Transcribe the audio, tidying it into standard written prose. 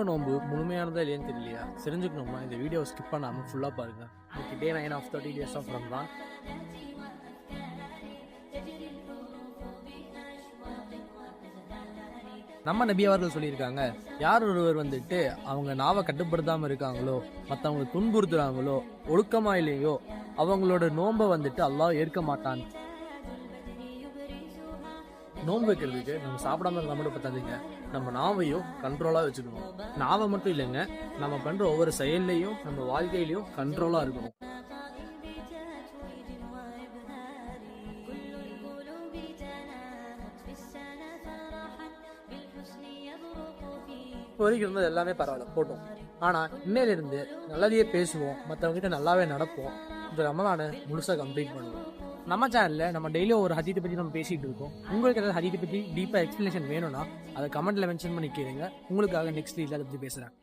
உங்கள் நோன்பு முழுமையானதா இல்லையான்னு தெரியலையா? தெரிஞ்சுக்கணுமா? இந்த வீடியோ ஸ்கிப் பண்ணாமல் ஃபுல்லாக பாருங்கள். Okay, day 9 of 30 days of Ramzan. நம்ம நபி அவர்கள் சொல்லியிருக்காங்க, யார் ஒருவர் வந்துட்டு அவங்க நாவை கட்டுப்படுத்தாமல் இருக்காங்களோ, மற்றவங்களை துன்புறுத்துறாங்களோ, ஒழுக்கமா இல்லையோ, அவங்களோட நோன்பை வந்துட்டு அல்லாஹ் ஏற்க மாட்டான். நோன்பு வைக்கிறதுக்கு நம்ம சாப்பிடாம இருந்தால் மட்டும் பத்தாதுங்க, நம்ம நாவையும் கண்ட்ரோலாக வச்சுக்கணும். நாவை மட்டும் இல்லைங்க, நம்ம பண்ணுற ஒவ்வொரு செயல்லையும் நம்ம வாழ்க்கையிலையும் கண்ட்ரோலாக இருக்கணும். இப்போ வரைக்கும் இருந்தது எல்லாமே பரவாயில்ல போட்டோம். ஆனால் இன்னையிலிருந்து நல்லதையே பேசுவோம், மற்றவங்ககிட்ட நல்லாவே நடப்போம். இந்த ரமலானை முழுசாக கம்ப்ளீட் பண்ணுவோம். நம்ம சேனலில் நம்ம டெய்லியும் ஒரு ஹதீத்தை பற்றி நம்ம பேசிகிட்டு இருக்கோம். உங்களுக்கு ஏதாவது ஹதீத்தை பற்றி டீப்பாக எக்ஸ்ப்ளனேஷன் வேணும்னா அதை கமெண்ட்டில் மென்ஷன் பண்ணி கேளுங்க. உங்களுக்காக நெக்ஸ்ட் இதில் அதை பற்றி பேசுகிறேன்.